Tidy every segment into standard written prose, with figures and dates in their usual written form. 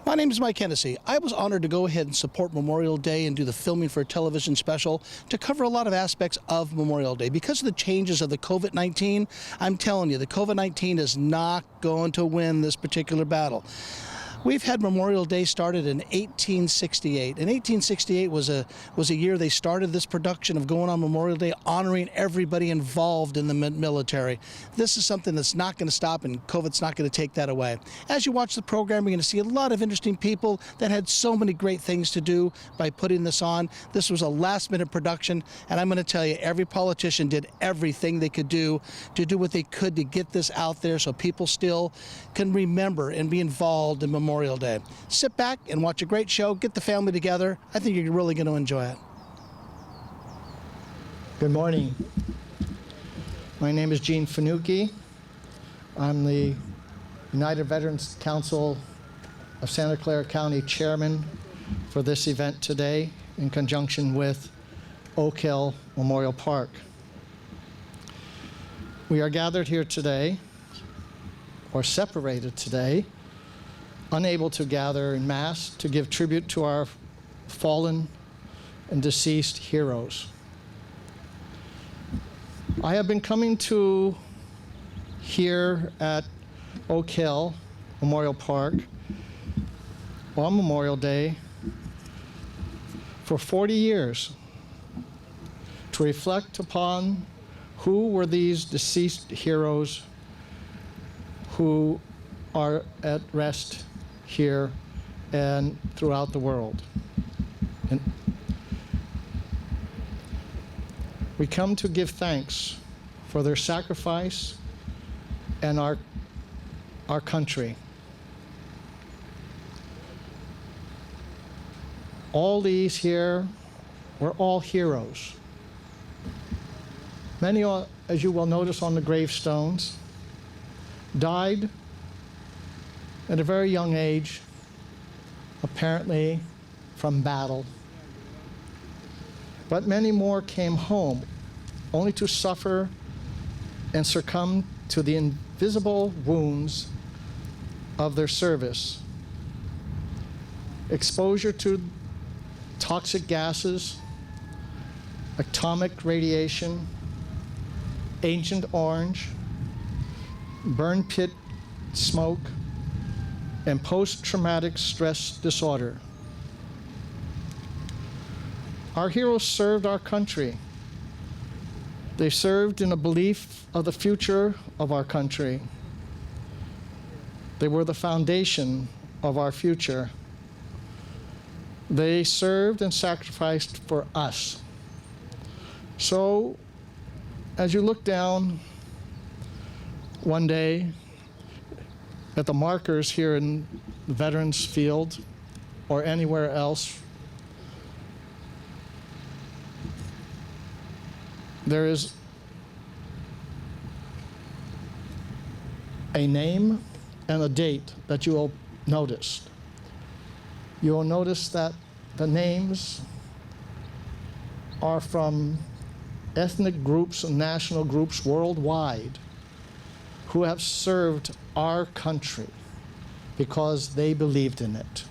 My name is Mike Hennessy. I was honored to go ahead and support Memorial Day and do the filming for a television special to cover a lot of aspects of Memorial Day. Because of the changes of the COVID-19, I'm telling you, the COVID-19 is not going to win this particular battle. We've had Memorial Day started in 1868. And 1868 was a year they started this production of going on Memorial Day, honoring everybody involved in the military. This is something that's not going to stop, and COVID's not going to take that away. As you watch the program, you're going to see a lot of interesting people that had so many great things to do by putting this on. This was a last-minute production, and I'm going to tell you, every politician did everything they could do to do what they could to get this out there so people still can remember and be involved in Memorial Day. Sit back and watch a great show, get the family together. I think you're really going to enjoy it. Good morning. My name is Gene Finucchi. I'm the United Veterans Council of Santa Clara County Chairman for this event today in conjunction with Oak Hill Memorial Park. We are gathered here today, or separated today, unable to gather in mass to give tribute to our fallen and deceased heroes. I have been coming to here at Oak Hill Memorial Park on Memorial Day for 40 years to reflect upon who were these deceased heroes who are at rest here and throughout the world. And we come to give thanks for their sacrifice and our country. All these here were all heroes. Many, as you will notice on the gravestones, died at a very young age, apparently from battle. But many more came home, only to suffer and succumb to the invisible wounds of their service. Exposure to toxic gases, atomic radiation, Agent Orange, burn pit smoke, and post-traumatic stress disorder. Our heroes served our country. They served in a belief of the future of our country. They were the foundation of our future. They served and sacrificed for us. So, as you look down one day at the markers here in the Veterans Field or anywhere else, there is a name and a date that you will notice. You will notice that the names are from ethnic groups and national groups worldwide who have served our country because they believed in it.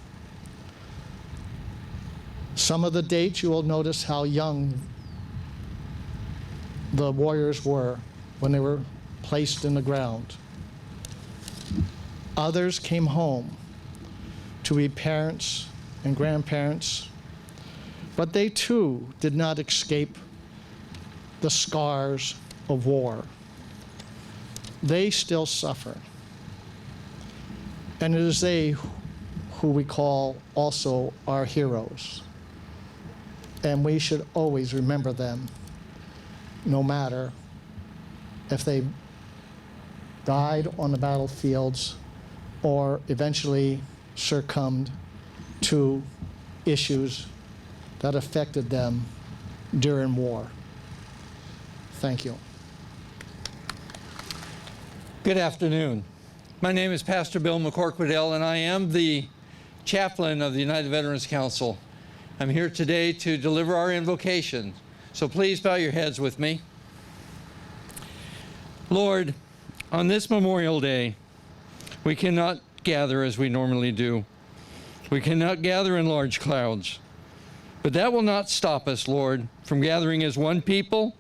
Some of the dates, you will notice how young the warriors were when they were placed in the ground. Others came home to be parents and grandparents, but they too did not escape the scars of war. They still suffer. And it is they who we call also our heroes. And we should always remember them, no matter if they died on the battlefields or eventually succumbed to issues that affected them during war. Thank you. Good afternoon. My name is Pastor Bill McCorquodell, and I am the chaplain of the United Veterans Council. I'm here today to deliver our invocation, so please bow your heads with me. Lord, on this Memorial Day, we cannot gather as we normally do. We cannot gather in large crowds. But that will not stop us, Lord, from gathering as one people,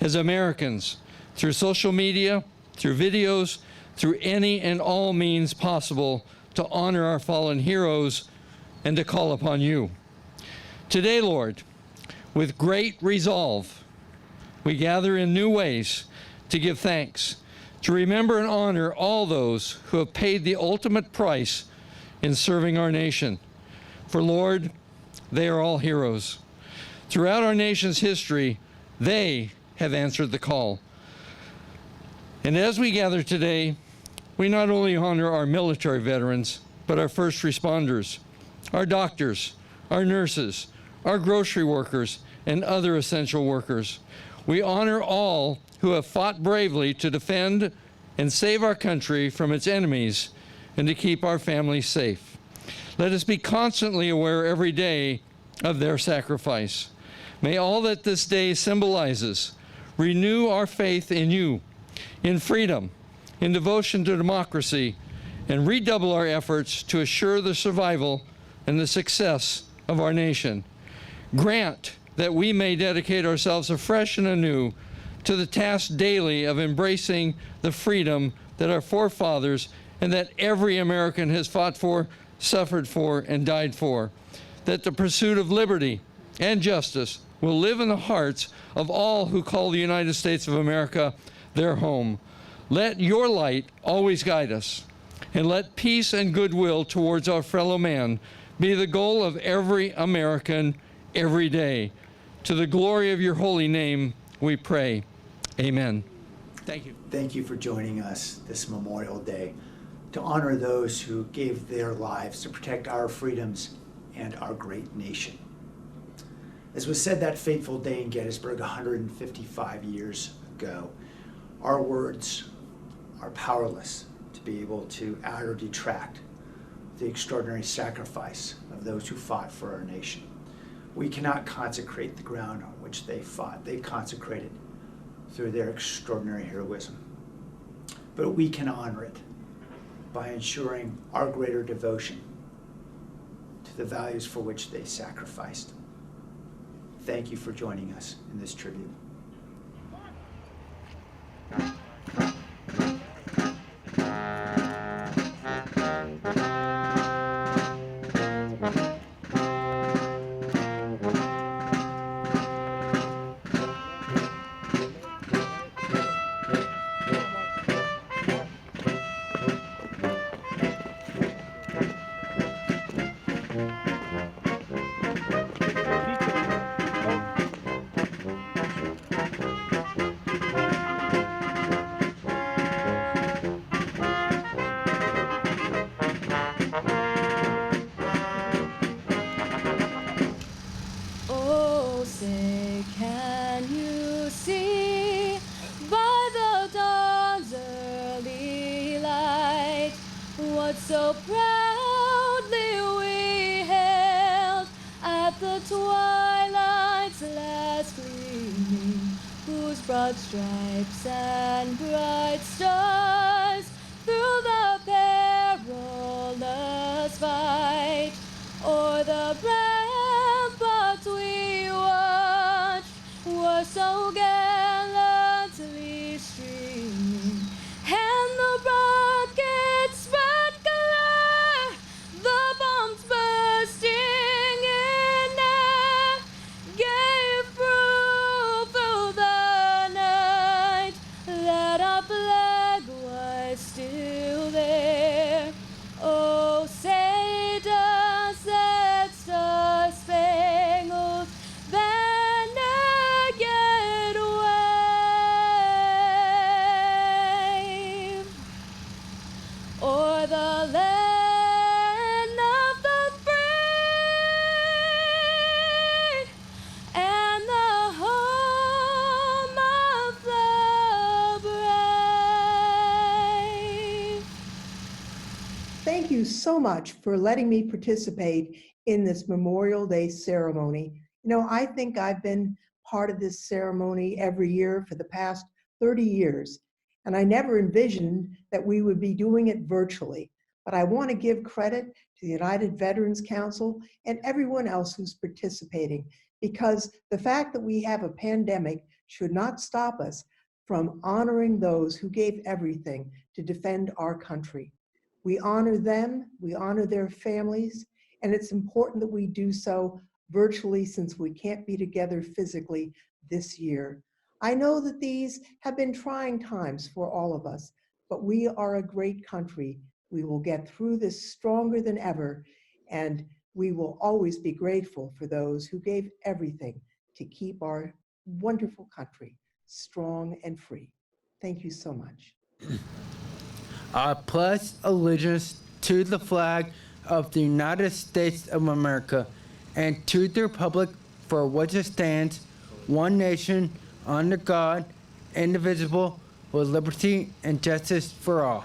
as Americans, through social media, through videos, through any and all means possible to honor our fallen heroes and to call upon you. Today, Lord, with great resolve, we gather in new ways to give thanks, to remember and honor all those who have paid the ultimate price in serving our nation. For Lord, they are all heroes. Throughout our nation's history, they have answered the call. And as we gather today, we not only honor our military veterans, but our first responders, our doctors, our nurses, our grocery workers, and other essential workers. We honor all who have fought bravely to defend and save our country from its enemies and to keep our families safe. Let us be constantly aware every day of their sacrifice. May all that this day symbolizes renew our faith in you, in freedom, in devotion to democracy, and redouble our efforts to assure the survival and the success of our nation. Grant that we may dedicate ourselves afresh and anew to the task daily of embracing the freedom that our forefathers and that every American has fought for, suffered for, and died for, that the pursuit of liberty and justice will live in the hearts of all who call the United States of America their home. Let your light always guide us, and let peace and goodwill towards our fellow man be the goal of every American every day. To the glory of your holy name, we pray. Amen. Thank you. Thank you for joining us this Memorial Day to honor those who gave their lives to protect our freedoms and our great nation. As was said that fateful day in Gettysburg 155 years ago, our words are powerless to be able to add or detract the extraordinary sacrifice of those who fought for our nation. We cannot consecrate the ground on which they fought. They consecrated through their extraordinary heroism. But we can honor it by ensuring our greater devotion to the values for which they sacrificed. Thank you for joining us in this tribute. Oh, say, can you see by the dawn's early light what so proudly we hailed at the twilight's last gleaming, whose broad stripes and bright stars through the perilous fight o'er the ramparts we watched were so gallantly streaming, and the rockets spread glare, the bombs bursting in air gave proof through the night that our flag was still there. Oh, say does that star-spangled banner yet wave o'er the land of the free and the home of the brave? Thank you so much for letting me participate in this Memorial Day ceremony. You know, I think I've been part of this ceremony every year for the past 30 years, and I never envisioned that we would be doing it virtually. But I want to give credit to the United Veterans Council and everyone else who's participating, because the fact that we have a pandemic should not stop us from honoring those who gave everything to defend our country. We honor them, we honor their families, and it's important that we do so virtually since we can't be together physically this year. I know that these have been trying times for all of us, but we are a great country. We will get through this stronger than ever, and we will always be grateful for those who gave everything to keep our wonderful country strong and free. Thank you so much. I pledge allegiance to the flag of the United States of America and to the republic for which it stands, one nation, under God, indivisible, with liberty and justice for all.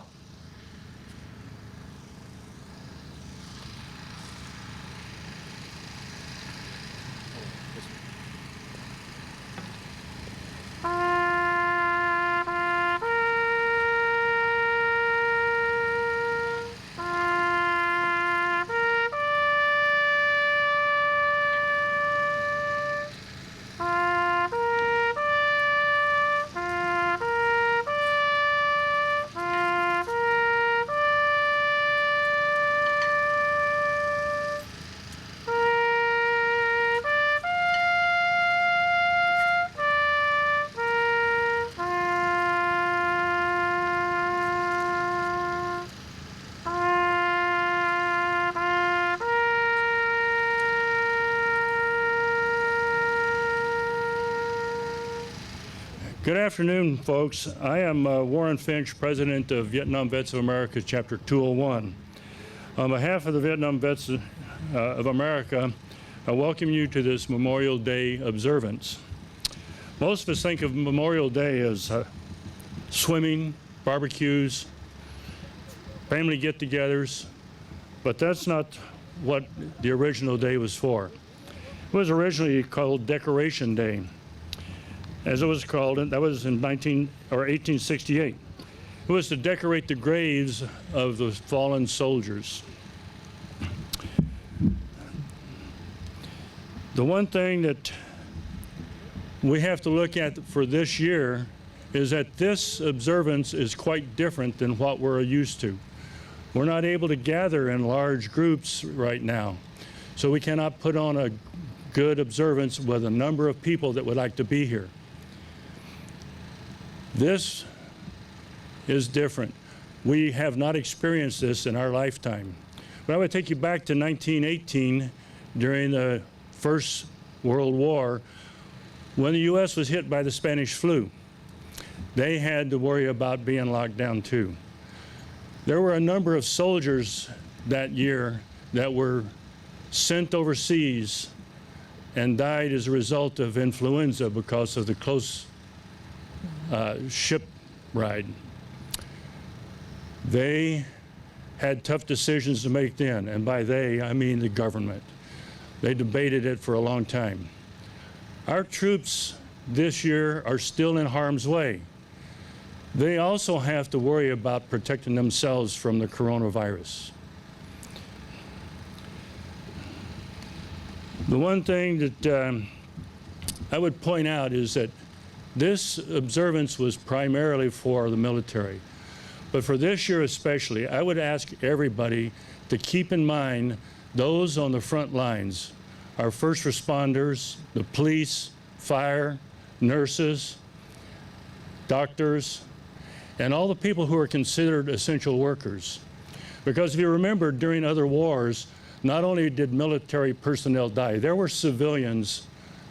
Good afternoon, folks. I am Warren Finch, President of Vietnam Vets of America, Chapter 201. On behalf of the Vietnam Vets of America, I welcome you to this Memorial Day observance. Most of us think of Memorial Day as swimming, barbecues, family get-togethers, but that's not what the original day was for. It was originally called Decoration Day, as it was called, and that was in 1868. It was to decorate the graves of the fallen soldiers. The one thing that we have to look at for this year is that this observance is quite different than what we're used to. We're not able to gather in large groups right now, so we cannot put on a good observance with a number of people that would like to be here. This is different. We have not experienced this in our lifetime. But I would take you back to 1918 during the First World War when the U.S. was hit by the Spanish flu. They had to worry about being locked down too. There were a number of soldiers that year that were sent overseas and died as a result of influenza because of the close ship ride. They had tough decisions to make then, and by they, I mean the government. They debated it for a long time. Our troops this year are still in harm's way. They also have to worry about protecting themselves from the coronavirus. The one thing that I would point out is that this observance was primarily for the military. But for this year especially, I would ask everybody to keep in mind those on the front lines, our first responders, the police, fire, nurses, doctors, and all the people who are considered essential workers. Because if you remember, during other wars, not only did military personnel die, there were civilians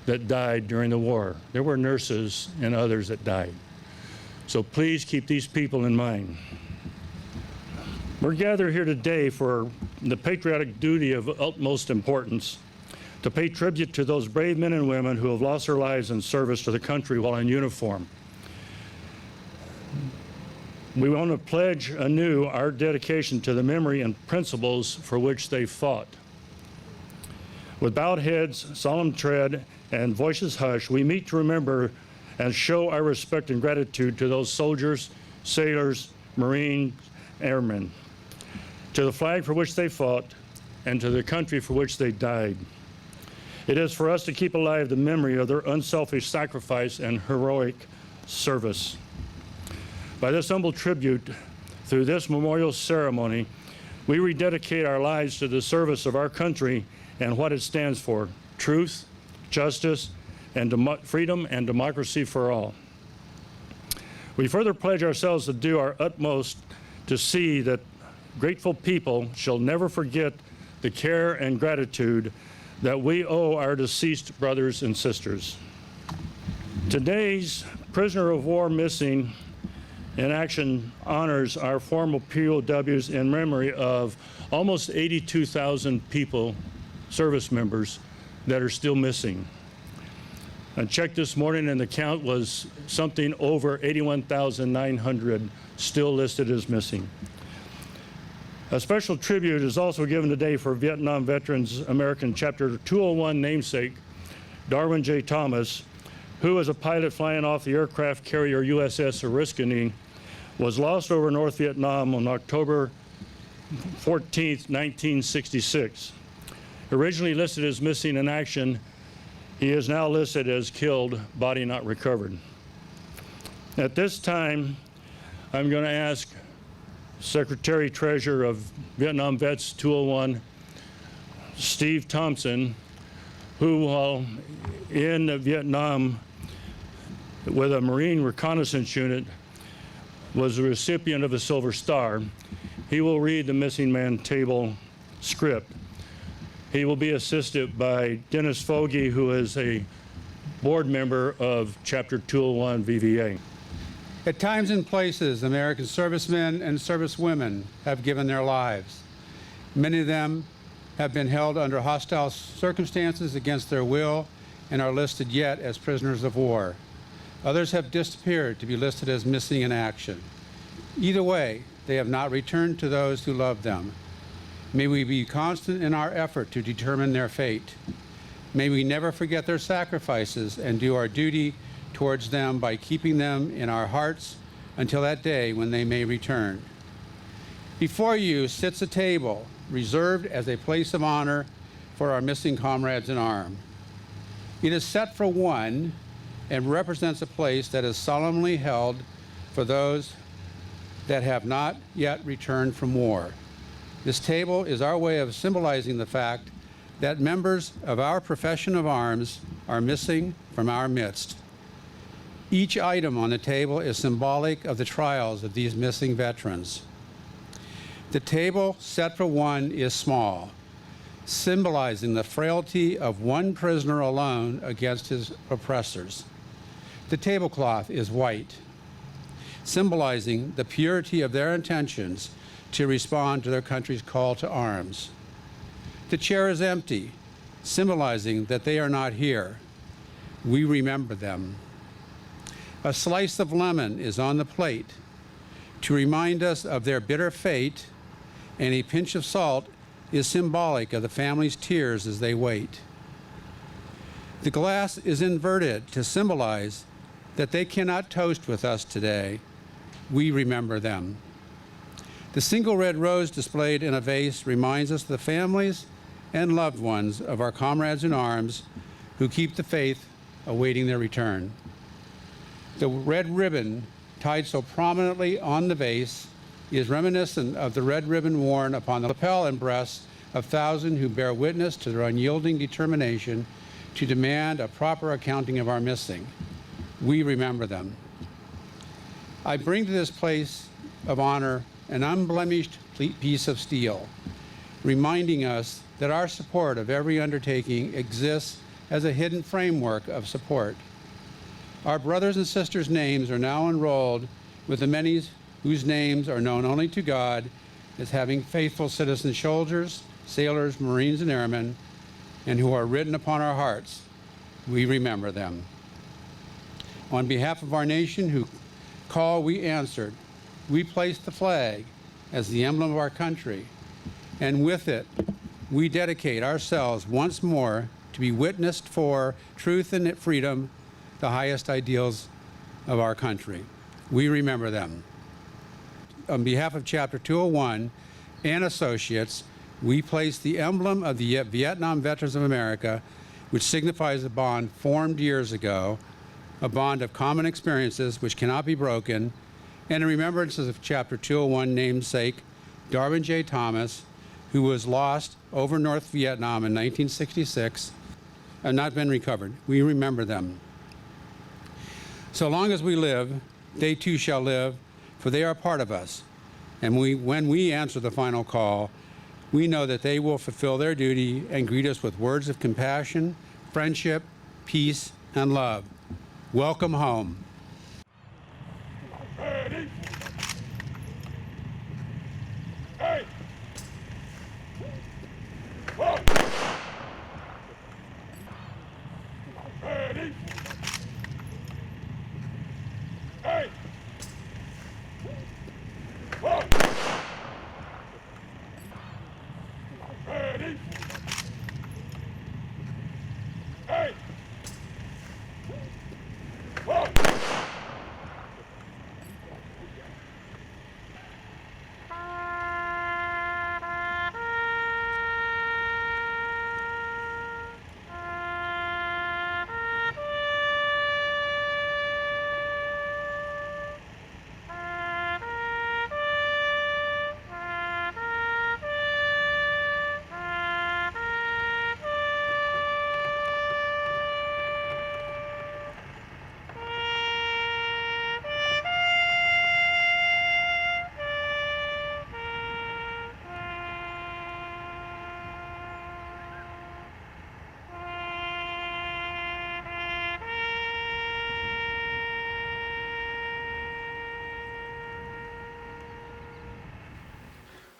that died during the war. There were nurses and others that died. So please keep these people in mind. We're gathered here today for the patriotic duty of utmost importance to pay tribute to those brave men and women who have lost their lives in service to the country while in uniform. We want to pledge anew our dedication to the memory and principles for which they fought. With bowed heads, solemn tread, and voices hushed, we meet to remember and show our respect and gratitude to those soldiers, sailors, Marines, airmen. to the flag for which they fought, and to the country for which they died. It is for us to keep alive the memory of their unselfish sacrifice and heroic service. By this humble tribute, through this memorial ceremony, we rededicate our lives to the service of our country and what it stands for: truth, justice, and freedom and democracy for all. We further pledge ourselves to do our utmost to see that grateful people shall never forget the care and gratitude that we owe our deceased brothers and sisters. Today's Prisoner of War Missing in Action honors our former POWs in memory of almost 82,000 people, service members, that are still missing. I checked this morning and the count was something over 81,900 still listed as missing. A special tribute is also given today for Vietnam Veterans American Chapter 201 namesake, Darwin J. Thomas, who as a pilot flying off the aircraft carrier USS Oriskany was lost over North Vietnam on October 14, 1966. Originally listed as missing in action, he is now listed as killed, body not recovered. At this time, I'm going to ask Secretary Treasurer of Vietnam Vets 201, Steve Thompson, who while in Vietnam with a Marine Reconnaissance Unit was a recipient of a Silver Star. He will read the missing man table script. He will be assisted by Dennis Fogarty, who is a board member of Chapter 201 VVA. At times and places, American servicemen and servicewomen have given their lives. Many of them have been held under hostile circumstances against their will and are listed yet as prisoners of war. Others have disappeared to be listed as missing in action. Either way, they have not returned to those who love them. May we be constant in our effort to determine their fate. May we never forget their sacrifices and do our duty towards them by keeping them in our hearts until that day when they may return. Before you sits a table reserved as a place of honor for our missing comrades in arms. It is set for one and represents a place that is solemnly held for those that have not yet returned from war. This table is our way of symbolizing the fact that members of our profession of arms are missing from our midst. Each item on the table is symbolic of the trials of these missing veterans. The table set for one is small, symbolizing the frailty of one prisoner alone against his oppressors. The tablecloth is white, symbolizing the purity of their intentions to respond to their country's call to arms. The chair is empty, symbolizing that they are not here. We remember them. A slice of lemon is on the plate to remind us of their bitter fate, and a pinch of salt is symbolic of the family's tears as they wait. The glass is inverted to symbolize that they cannot toast with us today. We remember them. The single red rose displayed in a vase reminds us of the families and loved ones of our comrades in arms who keep the faith awaiting their return. The red ribbon tied so prominently on the vase is reminiscent of the red ribbon worn upon the lapel and breasts of thousands who bear witness to their unyielding determination to demand a proper accounting of our missing. We remember them. I bring to this place of honor an unblemished piece of steel, reminding us that our support of every undertaking exists as a hidden framework of support. Our brothers and sisters' names are now enrolled with the many whose names are known only to God as having faithful citizen soldiers, sailors, Marines, and airmen, and who are written upon our hearts. We remember them. On behalf of our nation who call we answered, we place the flag as the emblem of our country, and with it, we dedicate ourselves once more to be witnessed for truth and freedom, the highest ideals of our country. We remember them. On behalf of Chapter 201 and associates, we place the emblem of the Vietnam Veterans of America, which signifies a bond formed years ago, a bond of common experiences which cannot be broken, and in remembrance of Chapter 201 namesake Darwin J. Thomas, who was lost over North Vietnam in 1966 and not been recovered. We remember them. So long as we live, they too shall live, for they are part of us. And when we answer the final call, we know that they will fulfill their duty and greet us with words of compassion, friendship, peace, and love. Welcome home.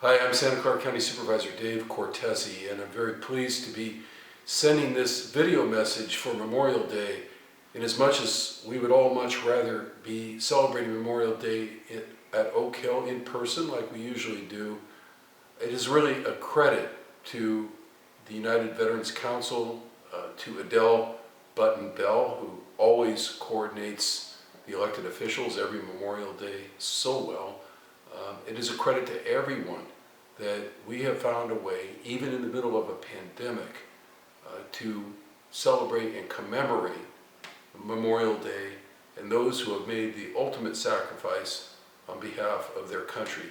Hi, I'm Santa Clara County Supervisor Dave Cortese, and I'm very pleased to be sending this video message for Memorial Day. In as much as we would all much rather be celebrating Memorial Day at Oak Hill in person like we usually do, it is really a credit to the United Veterans Council, to Adele Button Bell, who always coordinates the elected officials every Memorial Day so well. It is a credit to everyone that we have found a way, even in the middle of a pandemic, to celebrate and commemorate Memorial Day and those who have made the ultimate sacrifice on behalf of their country.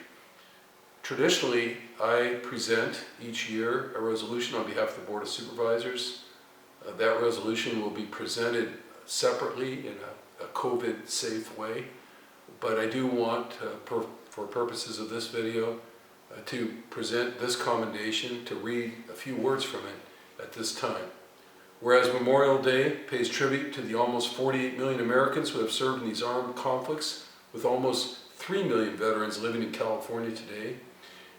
Traditionally, I present each year a resolution on behalf of the Board of Supervisors. That resolution will be presented separately in a COVID-safe way, but I do want, for purposes of this video, to present this commendation, to read a few words from it at this time. Whereas Memorial Day pays tribute to the almost 48 million Americans who have served in these armed conflicts, with almost 3 million veterans living in California today,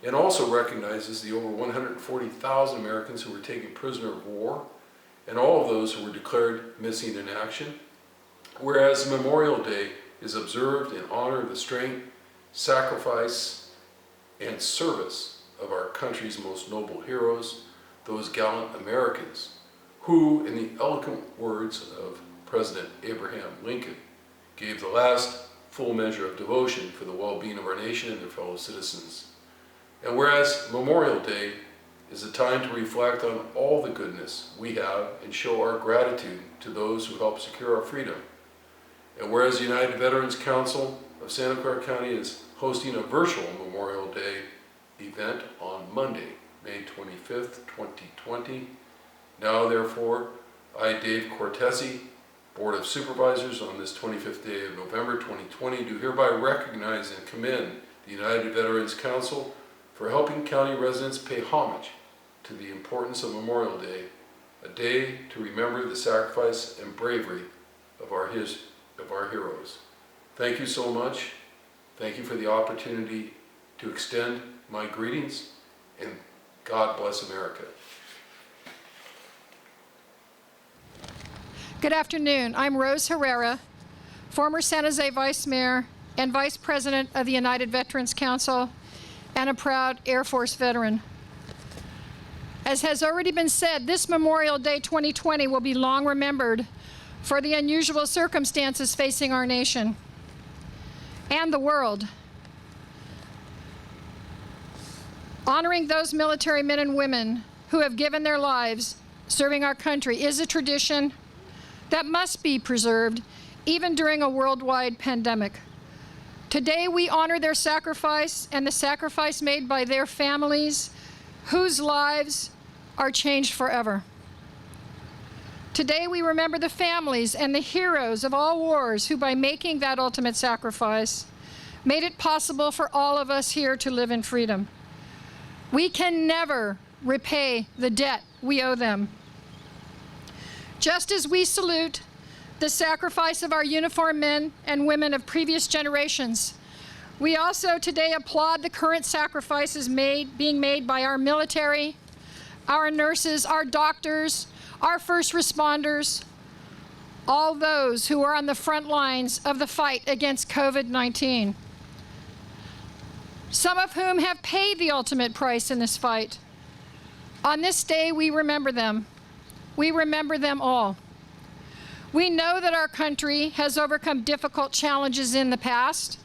and also recognizes the over 140,000 Americans who were taken prisoner of war, and all of those who were declared missing in action. Whereas Memorial Day is observed in honor of the strength, sacrifice, and service of our country's most noble heroes, those gallant Americans, who, in the eloquent words of President Abraham Lincoln, gave the last full measure of devotion for the well-being of our nation and their fellow citizens. And whereas Memorial Day is a time to reflect on all the goodness we have and show our gratitude to those who help secure our freedom. And whereas the United Veterans Council of Santa Clara County is hosting a virtual Memorial Day event on Monday, May 25th, 2020. Now, therefore, I, Dave Cortese, Board of Supervisors, on this 25th day of November 2020, do hereby recognize and commend the United Veterans Council for helping county residents pay homage to the importance of Memorial Day, a day to remember the sacrifice and bravery of our heroes. Thank you so much. Thank you for the opportunity to extend my greetings, and God bless America. Good afternoon. I'm Rose Herrera, former San Jose Vice Mayor and Vice President of the United Veterans Council, and a proud Air Force veteran. As has already been said, this Memorial Day 2020 will be long remembered for the unusual circumstances facing our nation and the world. Honoring those military men and women who have given their lives serving our country is a tradition that must be preserved even during a worldwide pandemic. Today we honor their sacrifice and the sacrifice made by their families whose lives are changed forever. Today we remember the families and the heroes of all wars who, by making that ultimate sacrifice, made it possible for all of us here to live in freedom. We can never repay the debt we owe them. Just as we salute the sacrifice of our uniformed men and women of previous generations, we also today applaud the current sacrifices being made by our military, our nurses, our doctors, our first responders, all those who are on the front lines of the fight against COVID-19. Some of whom have paid the ultimate price in this fight. On this day, we remember them. We remember them all. We know that our country has overcome difficult challenges in the past,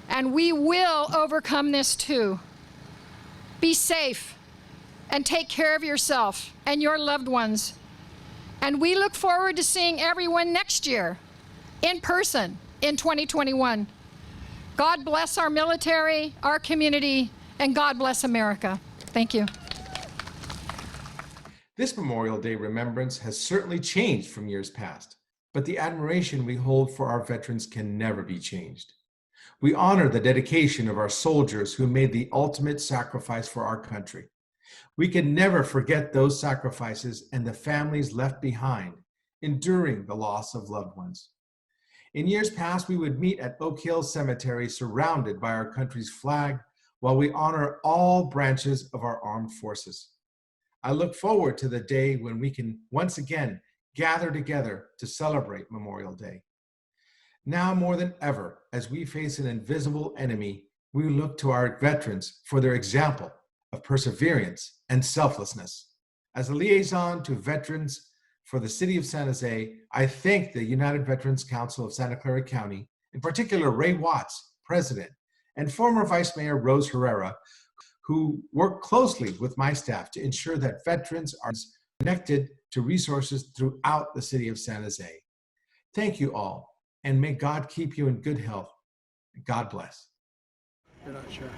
and we will overcome this too. Be safe and take care of yourself and your loved ones. And we look forward to seeing everyone next year in person in 2021. God bless our military, our community, and God bless America. Thank you. This Memorial Day remembrance has certainly changed from years past, but the admiration we hold for our veterans can never be changed. We honor the dedication of our soldiers who made the ultimate sacrifice for our country. We can never forget those sacrifices and the families left behind, enduring the loss of loved ones. In years past, we would meet at Oak Hill Cemetery surrounded by our country's flag while we honor all branches of our armed forces. I look forward to the day when we can once again gather together to celebrate Memorial Day. Now more than ever, as we face an invisible enemy, we look to our veterans for their example of perseverance and selflessness. As a liaison to veterans for the city of San Jose, I thank the United Veterans Council of Santa Clara County, in particular Ray Watts, President, and former Vice Mayor Rose Herrera, who work closely with my staff to ensure that veterans are connected to resources throughout the city of San Jose. Thank you all, and may God keep you in good health. God bless. You're not sure.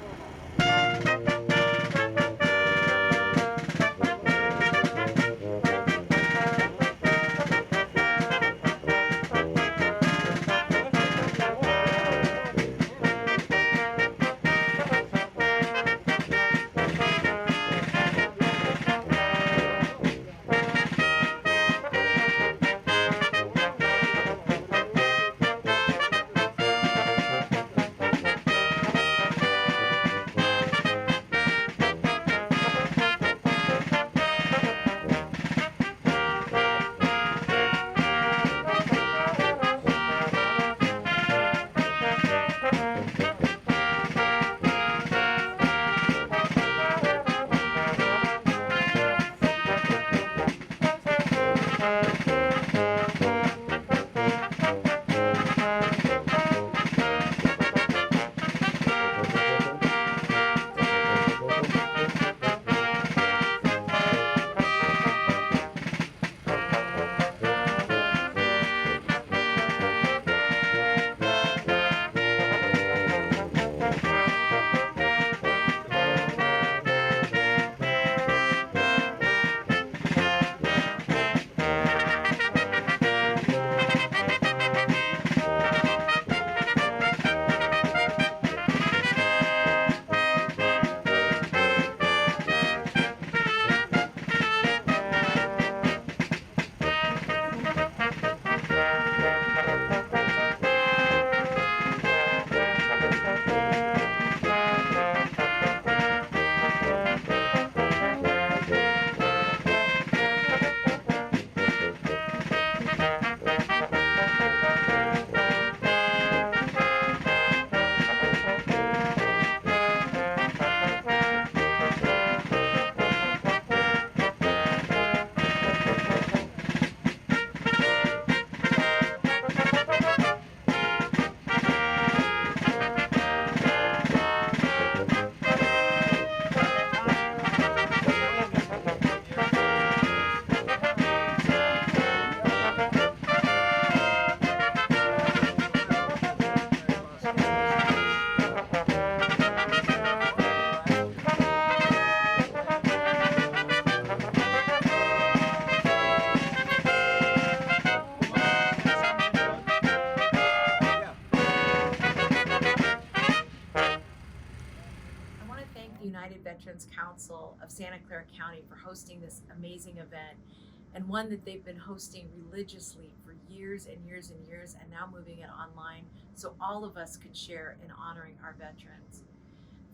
United Veterans Council of Santa Clara County for hosting this amazing event, and one that they've been hosting religiously for years and years and years, and now moving it online so all of us can share in honoring our veterans.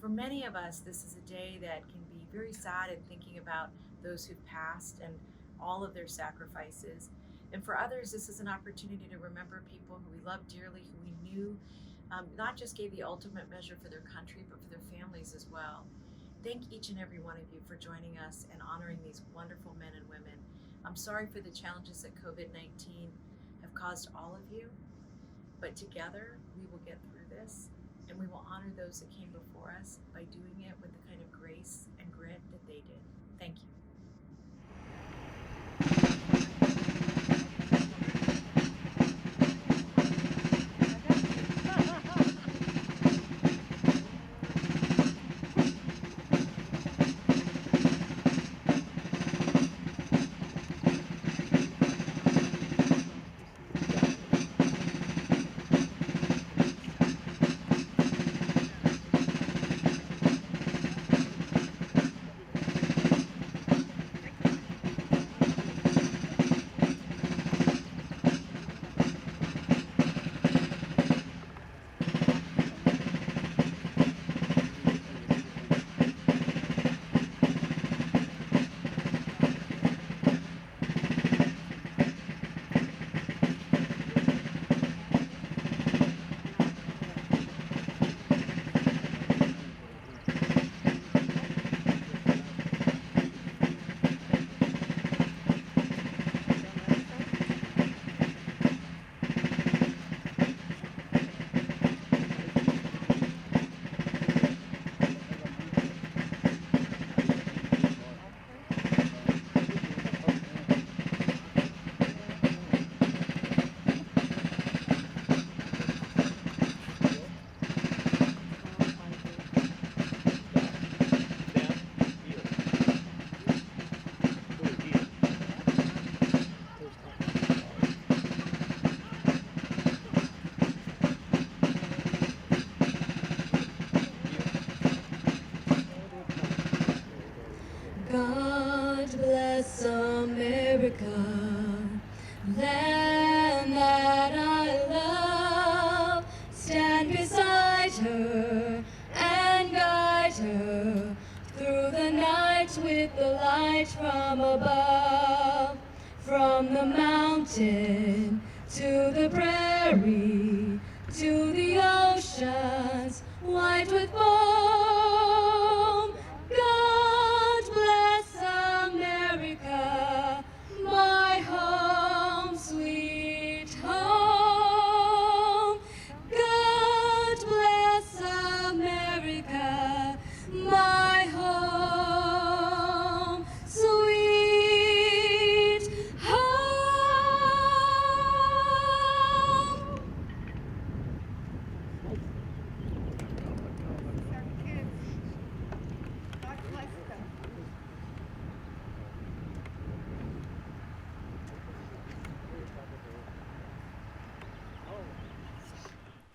For many of us, this is a day that can be very sad in thinking about those who've passed and all of their sacrifices. And for others, this is an opportunity to remember people who we love dearly, who we knew not just gave the ultimate measure for their country, but for their families as well. Thank each and every one of you for joining us and honoring these wonderful men and women. I'm sorry for the challenges that COVID-19 have caused all of you, but together we will get through this, and we will honor those that came before us by doing it with the kind of grace and grit that they did. Thank you. God bless America, land that I love. Stand beside her and guide her through the night with the light from above. From the mountain to the prairie, to the oceans white with foam. God bless America, my home, sweet home. God bless America, my home, sweet home.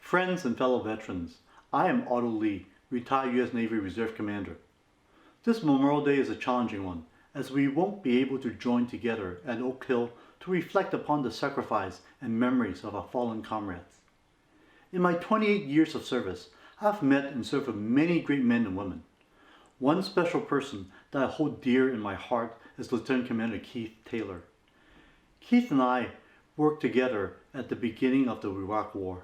Friends and fellow veterans, I am Otto Lee, retired U.S. Navy Reserve Commander. This Memorial Day is a challenging one, as we won't be able to join together at Oak Hill to reflect upon the sacrifice and memories of our fallen comrades. In my 28 years of service, I've met and served with many great men and women. One special person that I hold dear in my heart is Lieutenant Commander Keith Taylor. Keith and I worked together at the beginning of the Iraq War.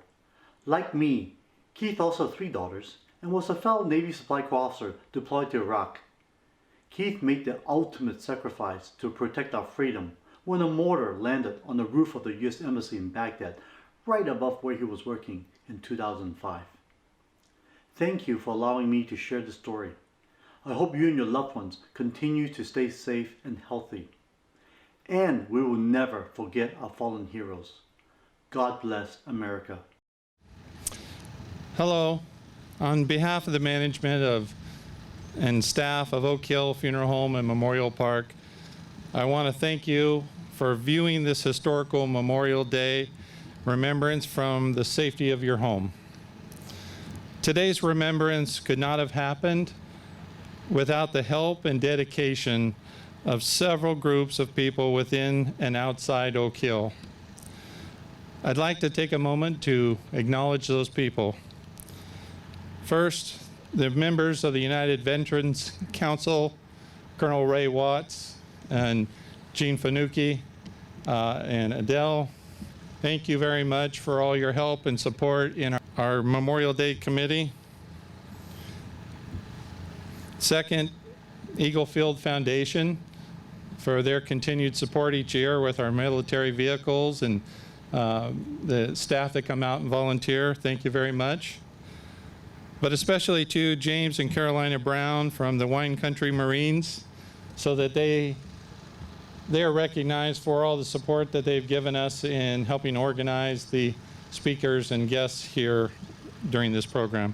Like me, Keith also had 3 daughters and was a fellow Navy Supply Corps officer deployed to Iraq. Keith made the ultimate sacrifice to protect our freedom when a mortar landed on the roof of the U.S. Embassy in Baghdad, right above where he was working in 2005. Thank you for allowing me to share this story. I hope you and your loved ones continue to stay safe and healthy. And we will never forget our fallen heroes. God bless America. Hello. On behalf of the management and staff of Oak Hill Funeral Home and Memorial Park, I want to thank you for viewing this historical Memorial Day remembrance from the safety of your home. Today's remembrance could not have happened without the help and dedication of several groups of people within and outside Oak Hill. I'd like to take a moment to acknowledge those people. First, the members of the United Veterans Council, Colonel Ray Watts and Gene Fanucchi and Adele. Thank you very much for all your help and support in our Memorial Day committee. Second, Eagle Field Foundation for their continued support each year with our military vehicles and the staff that come out and volunteer. Thank you very much. But especially to James and Carolina Brown from the Wine Country Marines, so that they are recognized for all the support that they've given us in helping organize the speakers and guests here during this program.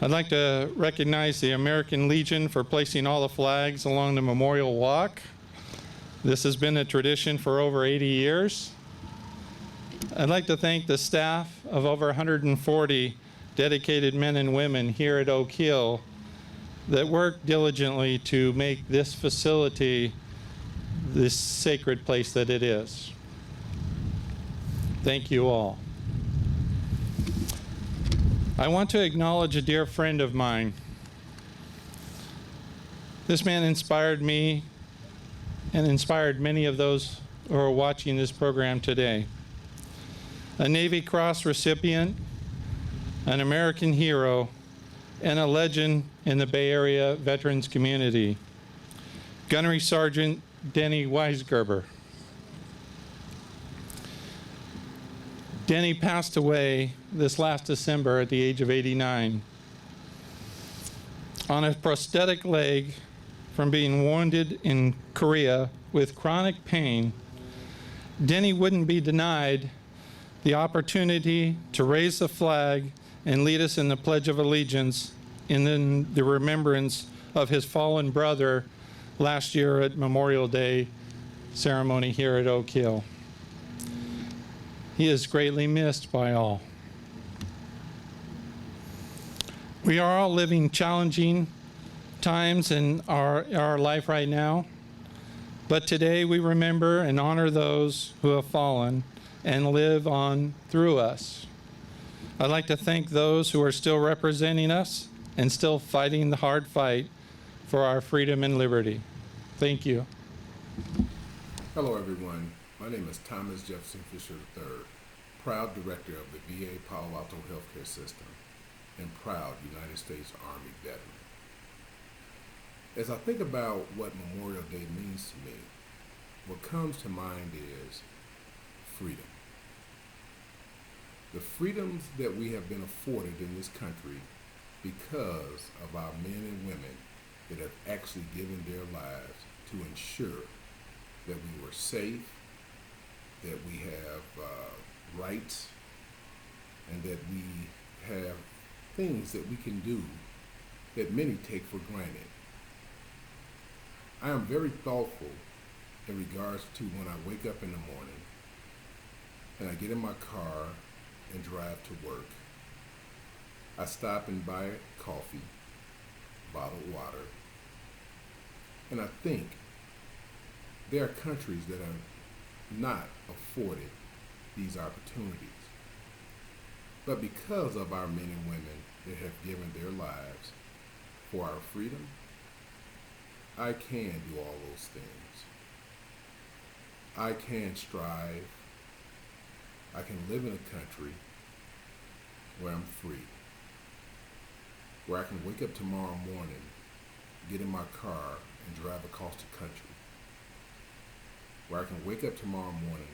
I'd like to recognize the American Legion for placing all the flags along the Memorial Walk. This has been a tradition for over 80 years. I'd like to thank the staff of over 140 dedicated men and women here at Oak Hill that work diligently to make this facility this sacred place that it is. Thank you all. I want to acknowledge a dear friend of mine. This man inspired me and inspired many of those who are watching this program today. A Navy Cross recipient, an American hero, and a legend in the Bay Area veterans community, Gunnery Sergeant Denny Weisgerber. Denny passed away this last December at the age of 89. On a prosthetic leg from being wounded in Korea with chronic pain, Denny wouldn't be denied the opportunity to raise the flag and lead us in the Pledge of Allegiance in the remembrance of his fallen brother last year at Memorial Day ceremony here at Oak Hill. He is greatly missed by all. We are all living challenging times in our life right now, but today we remember and honor those who have fallen and live on through us. I'd like to thank those who are still representing us and still fighting the hard fight for our freedom and liberty. Thank you. Hello, everyone. My name is Thomas Jefferson Fisher III, proud director of the VA Palo Alto Healthcare System and proud United States Army veteran. As I think about what Memorial Day means to me, what comes to mind is freedom. The freedoms that we have been afforded in this country because of our men and women that have actually given their lives to ensure that we were safe, that we have rights, and that we have things that we can do that many take for granted. I am very thoughtful in regards to when I wake up in the morning and I get in my car and drive to work. I stop and buy coffee, bottled water, and I think there are countries that are not afforded these opportunities. But because of our men and women that have given their lives for our freedom, I can do all those things. I can strive. I can live in a country where I'm free, where I can wake up tomorrow morning, get in my car, and drive across the country, where I can wake up tomorrow morning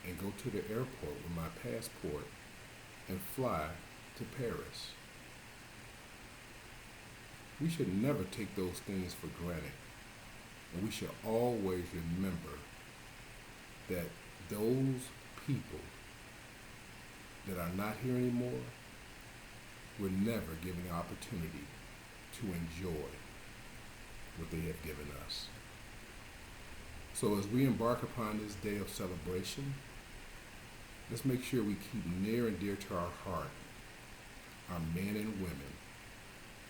and go to the airport with my passport and fly to Paris. We should never take those things for granted, and we should always remember that those people that are not here anymore were never given the opportunity to enjoy what they have given us. So as we embark upon this day of celebration, let's make sure we keep near and dear to our heart our men and women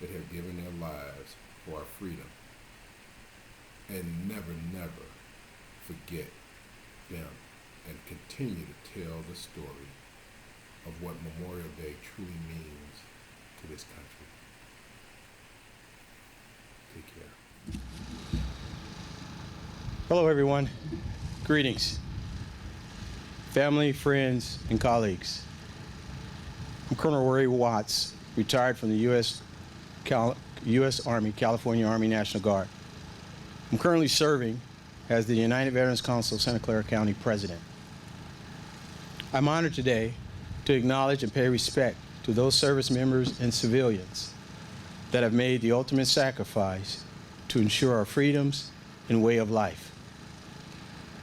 that have given their lives for our freedom. And never, never forget them and continue to tell the story of what Memorial Day truly means to this country. Take care. Hello, everyone. Greetings. Family, friends, and colleagues. I'm Colonel Rory Watts, retired from the U.S. Army, California Army National Guard. I'm currently serving as the United Veterans Council Santa Clara County President. I'm honored today to acknowledge and pay respect to those service members and civilians that have made the ultimate sacrifice to ensure our freedoms and way of life.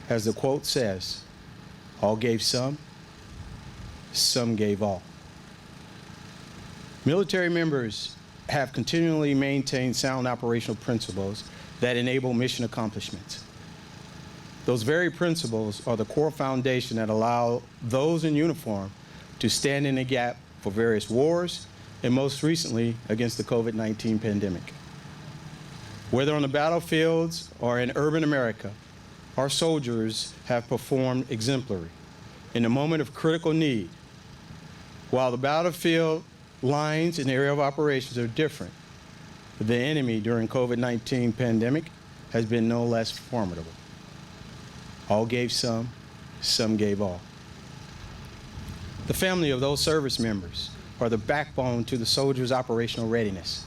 As the quote says, all gave some gave all. Military members have continually maintained sound operational principles that enable mission accomplishments. Those very principles are the core foundation that allow those in uniform to stand in the gap for various wars, and most recently against the COVID-19 pandemic. Whether on the battlefields or in urban America, our soldiers have performed exemplary in a moment of critical need. While the battlefield lines in the area of operations are different, the enemy during COVID-19 pandemic has been no less formidable. All gave some gave all. The family of those service members are the backbone to the soldiers' operational readiness.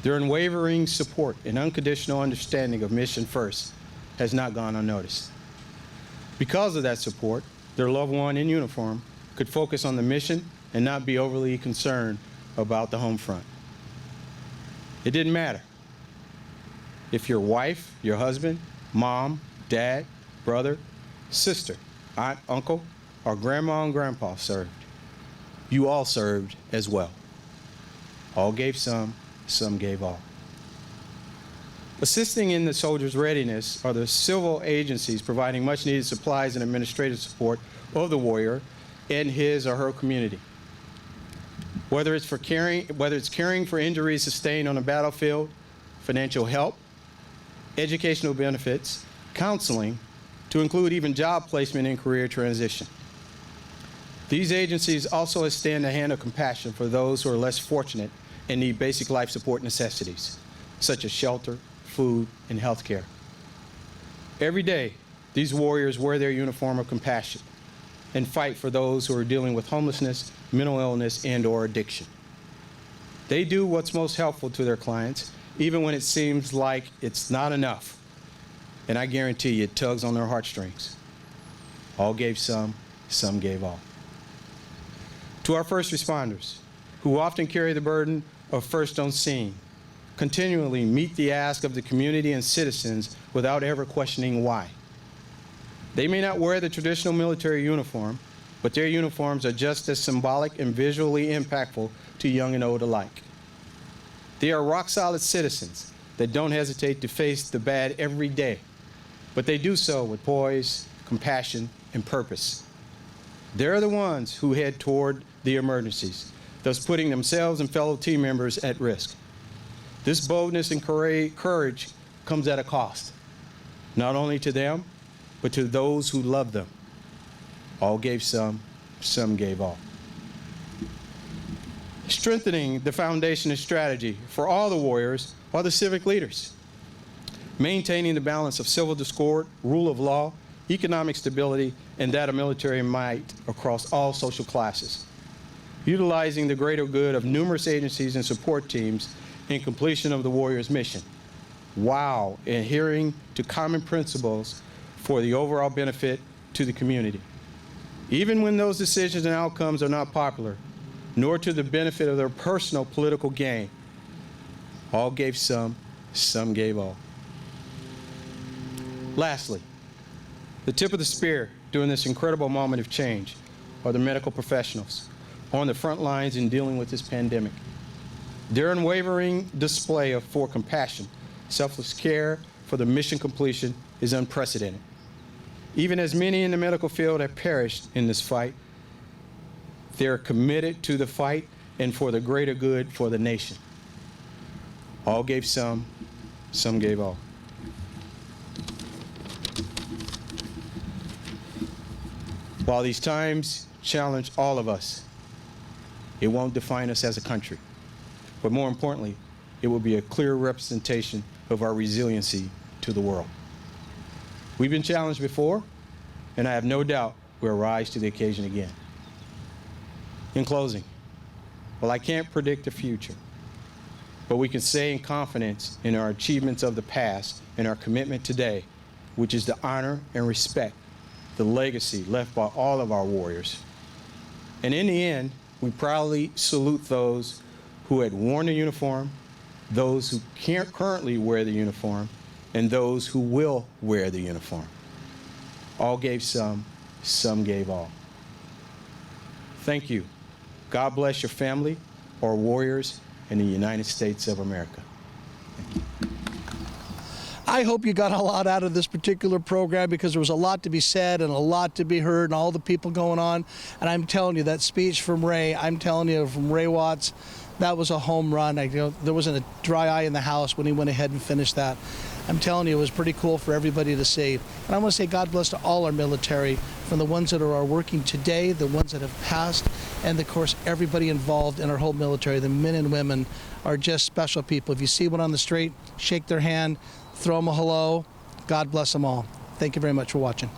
Their unwavering support and unconditional understanding of mission first has not gone unnoticed. Because of that support, their loved one in uniform could focus on the mission and not be overly concerned about the home front. It didn't matter if your wife, your husband, mom, dad, brother, sister, aunt, uncle, or grandma and grandpa served. You all served as well. All gave some gave all. Assisting in the soldiers' readiness are the civil agencies providing much needed supplies and administrative support of the warrior and his or her community. Whether it's caring for injuries sustained on the battlefield, financial help, educational benefits, counseling, to include even job placement and career transition. These agencies also extend a hand of compassion for those who are less fortunate and need basic life support necessities, such as shelter, food, and health care. Every day, these warriors wear their uniform of compassion and fight for those who are dealing with homelessness, mental illness, and/or addiction. They do what's most helpful to their clients, even when it seems like it's not enough. And I guarantee you, it tugs on their heartstrings. All gave some gave all. To our first responders, who often carry the burden of first on scene, continually meet the ask of the community and citizens without ever questioning why. They may not wear the traditional military uniform, but their uniforms are just as symbolic and visually impactful to young and old alike. They are rock-solid citizens that don't hesitate to face the bad every day, but they do so with poise, compassion, and purpose. They're the ones who head toward the emergencies, thus putting themselves and fellow team members at risk. This boldness and courage comes at a cost, not only to them, but to those who love them. All gave some gave all. Strengthening the foundation and strategy for all the warriors are the civic leaders. Maintaining the balance of civil discord, rule of law, economic stability, and that of military might across all social classes. Utilizing the greater good of numerous agencies and support teams in completion of the warrior's mission, while adhering to common principles for the overall benefit to the community. Even when those decisions and outcomes are not popular, nor to the benefit of their personal political gain. All gave some gave all. Lastly, the tip of the spear during this incredible moment of change are the medical professionals on the front lines in dealing with this pandemic. Their unwavering display for compassion, selfless care for the mission completion is unprecedented. Even as many in the medical field have perished in this fight, they're committed to the fight and for the greater good for the nation. All gave some gave all. While these times challenge all of us, it won't define us as a country. But more importantly, it will be a clear representation of our resiliency to the world. We've been challenged before, and I have no doubt we'll rise to the occasion again. In closing, while I can't predict the future, but we can say in confidence in our achievements of the past and our commitment today, which is to honor and respect the legacy left by all of our warriors. And in the end, we proudly salute those who had worn the uniform, those who can't currently wear the uniform, and those who will wear the uniform. All gave some gave all. Thank you. God bless your family, our warriors in the United States of America. I hope you got a lot out of this particular program because there was a lot to be said and a lot to be heard and all the people going on. And I'm telling you, that speech from Ray, from Ray Watts, that was a home run. There wasn't a dry eye in the house when he went ahead and finished that. I'm telling you, it was pretty cool for everybody to see. And I want to say God bless to all our military, from the ones that are working today, the ones that have passed, and of course everybody involved in our whole military. The men and women are just special people. If you see one on the street, shake their hand, throw them a hello. God bless them all. Thank you very much for watching.